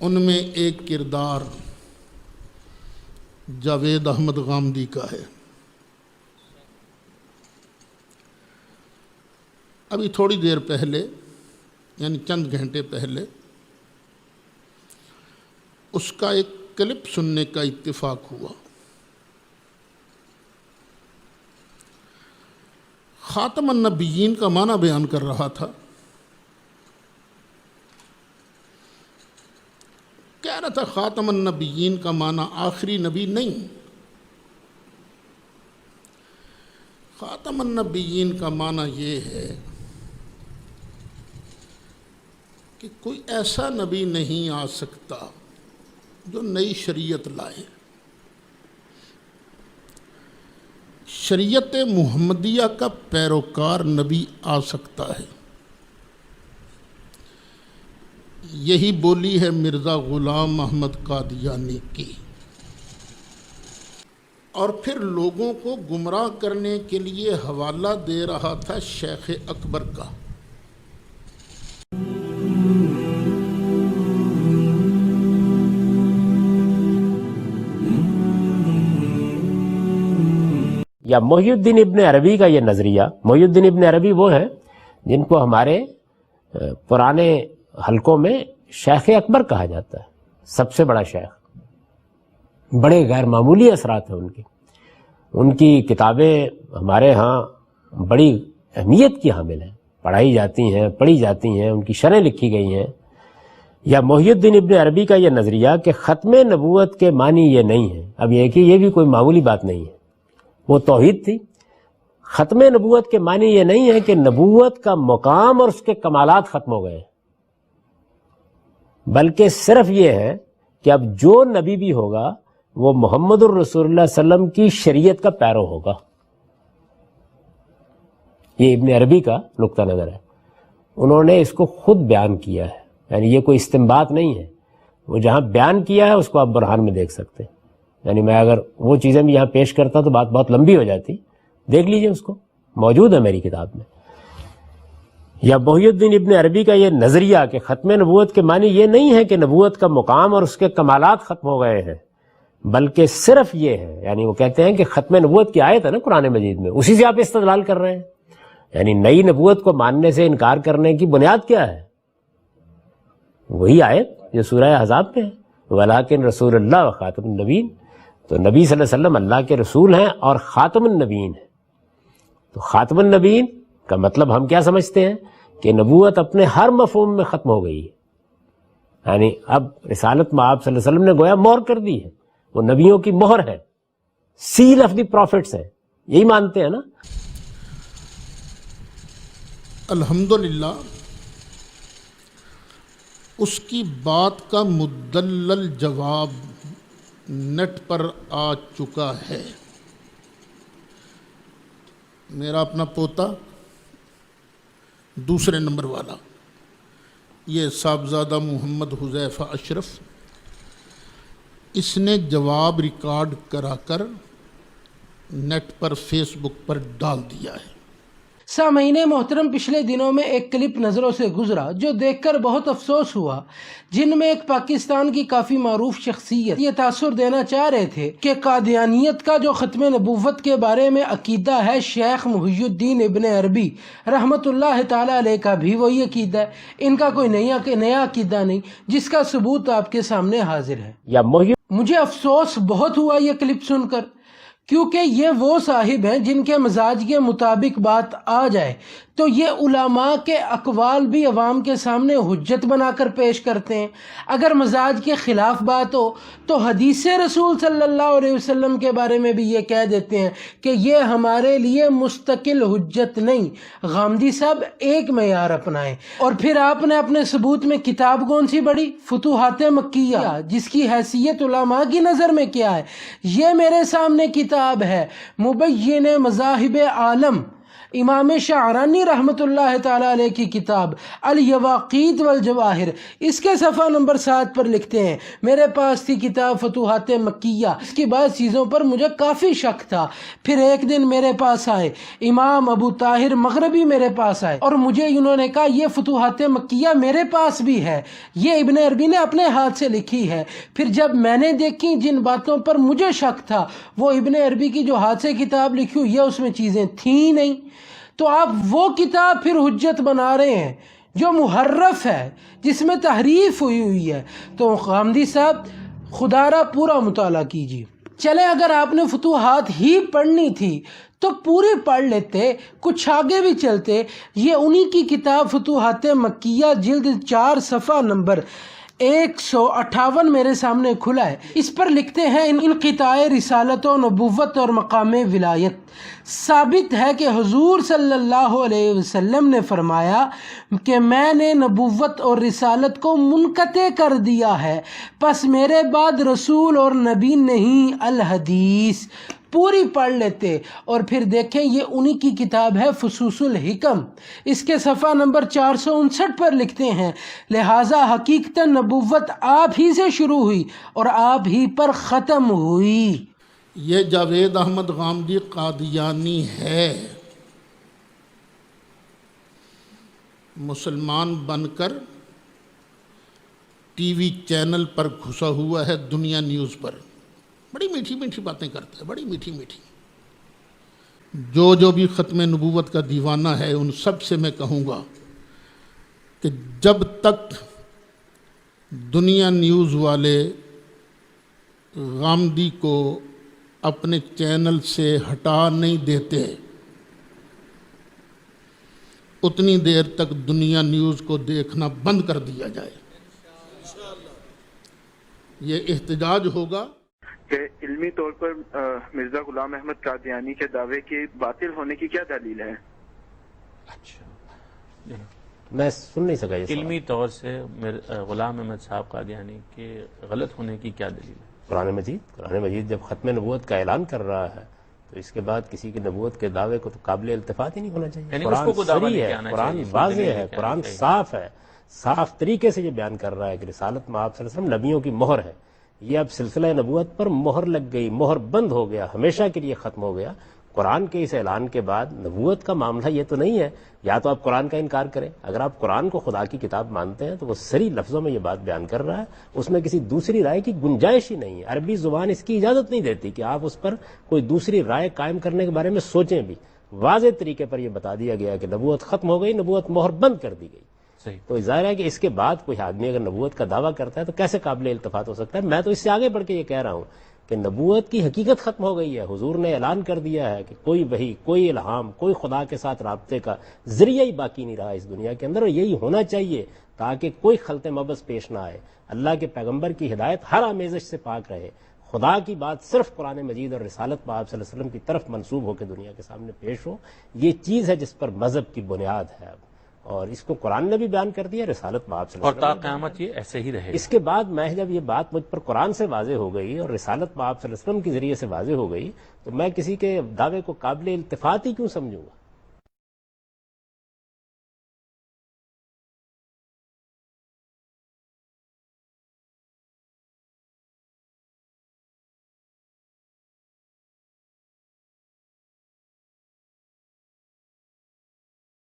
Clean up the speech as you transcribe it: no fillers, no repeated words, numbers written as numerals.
ان میں ایک کردار جاوید احمد غامدی کا ہے۔ ابھی تھوڑی دیر پہلے یعنی چند گھنٹے پہلے اس کا ایک کلپ سننے کا اتفاق ہوا۔ خاتم النبیین کا معنی بیان کر رہا تھا۔ کہہ رہا تھا خاتم النبیین کا معنی آخری نبی نہیں، خاتم النبیین کا معنی یہ ہے کہ کوئی ایسا نبی نہیں آ سکتا جو نئی شریعت لائے۔ شریعت محمدیہ کا پیروکار نبی آ سکتا ہے۔ یہی بولی ہے مرزا غلام احمد قادیانی کی، اور پھر لوگوں کو گمراہ کرنے کے لیے حوالہ دے رہا تھا شیخ اکبر کا۔ یا محی الدین ابن عربی کا یہ نظریہ، محی الدین ابن عربی وہ ہیں جن کو ہمارے پرانے حلقوں میں شیخ اکبر کہا جاتا ہے، سب سے بڑا شیخ، بڑے غیر معمولی اثرات ہیں ان کی کتابیں ہمارے ہاں بڑی اہمیت کی حامل ہیں، پڑھائی جاتی ہیں، پڑھی جاتی ہیں، ان کی شرح لکھی گئی ہیں۔ یا محی الدین ابن عربی کا یہ نظریہ کہ ختم نبوت کے معنی یہ نہیں ہے، اب یہ بھی کوئی معمولی بات نہیں ہے، وہ توحید تھی۔ ختم نبوت کے معنی یہ نہیں ہے کہ نبوت کا مقام اور اس کے کمالات ختم ہو گئے، بلکہ صرف یہ ہے کہ اب جو نبی بھی ہوگا وہ محمد الرسول اللہ صلی اللہ علیہ وسلم کی شریعت کا پیرو ہوگا۔ یہ ابن عربی کا نقطہ نظر ہے، انہوں نے اس کو خود بیان کیا ہے، یعنی یہ کوئی استنباط نہیں ہے، وہ جہاں بیان کیا ہے اس کو آپ برہان میں دیکھ سکتے ہیں۔ یعنی میں اگر وہ چیزیں بھی یہاں پیش کرتا تو بات بہت لمبی ہو جاتی، دیکھ لیجئے، اس کو موجود ہے میری کتاب میں۔ یا محی الدین ابن عربی کا یہ نظریہ کہ ختم نبوت کے معنی یہ نہیں ہے کہ نبوت کا مقام اور اس کے کمالات ختم ہو گئے ہیں، بلکہ صرف یہ ہے، یعنی وہ کہتے ہیں کہ ختم نبوت کی آیت ہے نا قرآن مجید میں، اسی سے آپ استدلال کر رہے ہیں، یعنی نئی نبوت کو ماننے سے انکار کرنے کی بنیاد کیا ہے؟ وہی آیت جو سورہ احزاب میں ہے، وَلَٰكِن رسول اللہ و خاتم النبیین، تو نبی صلی اللہ علیہ وسلم اللہ کے رسول ہیں اور خاتم النبیین ہیں۔ تو خاتم النبیین کا مطلب ہم کیا سمجھتے ہیں کہ نبوت اپنے ہر مفہوم میں ختم ہو گئی ہے، یعنی اب رسالت میں آپ صلی اللہ علیہ وسلم نے گویا مہر کر دی ہے، وہ نبیوں کی مہر ہے، سیل آف دی پروفٹس ہے، یہی مانتے ہیں نا۔ الحمدللہ اس کی بات کا مدلل جواب نیٹ پر آ چکا ہے۔ میرا اپنا پوتا دوسرے نمبر والا، یہ صاحبزادہ محمد حذیفہ اشرف، اس نے جواب ریکارڈ کرا کر نیٹ پر فیس بک پر ڈال دیا ہے۔ سامعین محترم، پچھلے دنوں میں ایک کلپ نظروں سے گزرا جو دیکھ کر بہت افسوس ہوا، جن میں ایک پاکستان کی کافی معروف شخصیت یہ تاثر دینا چاہ رہے تھے کہ قادیانیت کا جو ختم نبوت کے بارے میں عقیدہ ہے شیخ محی الدین ابن عربی رحمت اللہ تعالی علیہ کا بھی وہی عقیدہ ہے، ان کا کوئی نیا عقیدہ نہیں، جس کا ثبوت آپ کے سامنے حاضر ہے۔ مجھے افسوس بہت ہوا یہ کلپ سن کر، کیونکہ یہ وہ صاحب ہیں جن کے مزاج کے مطابق بات آ جائے تو یہ علماء کے اقوال بھی عوام کے سامنے حجت بنا کر پیش کرتے ہیں، اگر مزاج کے خلاف بات ہو تو حدیث رسول صلی اللہ علیہ وسلم کے بارے میں بھی یہ کہہ دیتے ہیں کہ یہ ہمارے لیے مستقل حجت نہیں۔ غامدی صاحب ایک معیار اپنائیں، اور پھر آپ نے اپنے ثبوت میں کتاب کون سی پڑھی؟ فتوحات مکیہ، جس کی حیثیت علماء کی نظر میں کیا ہے؟ یہ میرے سامنے کتاب ہے مبین مذاہب عالم، امام شعرانی رحمۃ اللہ تعالی علیہ کی کتاب الیواقیت والجواہر اس کے صفحہ نمبر 7 پر لکھتے ہیں، میرے پاس تھی کتاب فتوحات مکیہ، اس کی بعض چیزوں پر مجھے کافی شک تھا، پھر ایک دن میرے پاس آئے امام ابو طاہر مغربی، میرے پاس آئے اور مجھے انہوں نے کہا یہ فتوحات مکیہ میرے پاس بھی ہے، یہ ابن عربی نے اپنے ہاتھ سے لکھی ہے۔ پھر جب میں نے دیکھی جن باتوں پر مجھے شک تھا وہ ابن عربی کی جو ہاتھ سے کتاب لکھی یہ اس میں چیزیں تھیں نہیں، تو آپ وہ کتاب پھر حجت بنا رہے ہیں جو محرف ہے، جس میں تحریف ہوئی ہے۔ تو غامدی صاحب خدا را پورا مطالعہ کیجیے۔ چلے اگر آپ نے فتوحات ہی پڑھنی تھی تو پوری پڑھ لیتے، کچھ آگے بھی چلتے۔ یہ انہی کی کتاب فتوحات مکیہ جلد 4 صفحہ نمبر 158 میرے سامنے کھلا ہے، اس پر لکھتے ہیں انقطاع رسالت و نبوت اور مقام ولایت ثابت ہے کہ حضور صلی اللہ علیہ وسلم نے فرمایا کہ میں نے نبوت اور رسالت کو منقطع کر دیا ہے، پس میرے بعد رسول اور نبی نہیں الحدیث۔ پوری پڑھ لیتے اور پھر دیکھیں یہ انہی کی کتاب ہے فصوص الحکم، اس کے صفحہ نمبر 459 پر لکھتے ہیں لہٰذا حقیقتاً نبوت آپ ہی سے شروع ہوئی اور آپ ہی پر ختم ہوئی۔ یہ جاوید احمد غامدی قادیانی ہے، مسلمان بن کر ٹی وی چینل پر گھسا ہوا ہے، دنیا نیوز پر بڑی میٹھی میٹھی باتیں کرتا ہے، بڑی میٹھی میٹھی۔ جو بھی ختم نبوت کا دیوانہ ہے ان سب سے میں کہوں گا کہ جب تک دنیا نیوز والے غامدی کو اپنے چینل سے ہٹا نہیں دیتے اتنی دیر تک دنیا نیوز کو دیکھنا بند کر دیا جائے۔ یہ احتجاج ہوگا کہ علمی طور پر مرزا غلام احمد قادیانی کے دعوے کے باطل ہونے کی کیا دلیل ہے؟ اچھا، میں سن نہیں سکا یہ سوال۔ علمی طور سے غلام احمد صاحب قادیانی کے غلط ہونے کی کیا دلیل ہے؟ قرآن مجید جب ختم نبوت کا اعلان کر رہا ہے تو اس کے بعد کسی کی نبوت کے دعوے کو تو قابل التفات ہی نہیں ہونا چاہیے۔ یعنی قرآن اس کو دعویٰ صریح نہیں ہے، آنا قرآن چاہیے، واضح دلیل ہے، نہیں قرآن آنا چاہیے۔ صاف ہے، صاف طریقے سے یہ بیان کر رہا ہے کہ رسالت میں آپ صلی اللہ علیہ وسلم نبیوں کی مہر ہے۔ یہ اب سلسلہ نبوت پر مہر لگ گئی، مہر بند ہو گیا، ہمیشہ کے لیے ختم ہو گیا۔ قرآن کے اس اعلان کے بعد نبوت کا معاملہ یہ تو نہیں ہے، یا تو آپ قرآن کا انکار کریں، اگر آپ قرآن کو خدا کی کتاب مانتے ہیں تو وہ صریح لفظوں میں یہ بات بیان کر رہا ہے، اس میں کسی دوسری رائے کی گنجائش ہی نہیں ہے۔ عربی زبان اس کی اجازت نہیں دیتی کہ آپ اس پر کوئی دوسری رائے قائم کرنے کے بارے میں سوچیں بھی۔ واضح طریقے پر یہ بتا دیا گیا کہ نبوت ختم ہو گئی، نبوت مہر بند کر دی گئی۔ صحیح۔ تو ظاہر ہے کہ اس کے بعد کوئی آدمی اگر نبوت کا دعویٰ کرتا ہے تو کیسے قابل التفات ہو سکتا ہے؟ میں تو اس سے آگے بڑھ کے یہ کہہ رہا ہوں کہ نبوت کی حقیقت ختم ہو گئی ہے۔ حضور نے اعلان کر دیا ہے کہ کوئی وحی، کوئی الہام، کوئی خدا کے ساتھ رابطے کا ذریعہ ہی باقی نہیں رہا اس دنیا کے اندر، اور یہی ہونا چاہیے تاکہ کوئی خلط مبس پیش نہ آئے، اللہ کے پیغمبر کی ہدایت ہر آمیزش سے پاک رہے، خدا کی بات صرف قرآن مجید اور رسالت میں آپ صلی اللہ علیہ وسلم کی طرف منسوب ہو کے دنیا کے سامنے پیش ہو۔ یہ چیز ہے جس پر مذہب کی بنیاد ہے اب، اور اس کو قرآن نے بھی بیان کر دیا، رسالت میں آپ صلی اللہ اور علیہ تا وسلم نے قیامت یہ ایسے ہی رہے گا۔ اس کے بعد میں جب یہ بات مجھ پر قرآن سے واضح ہو گئی اور رسالت میں آپ صلی اللہ علیہ وسلم کے ذریعے سے واضح ہو گئی تو میں کسی کے دعوے کو قابل التفات ہی کیوں سمجھوں گا؟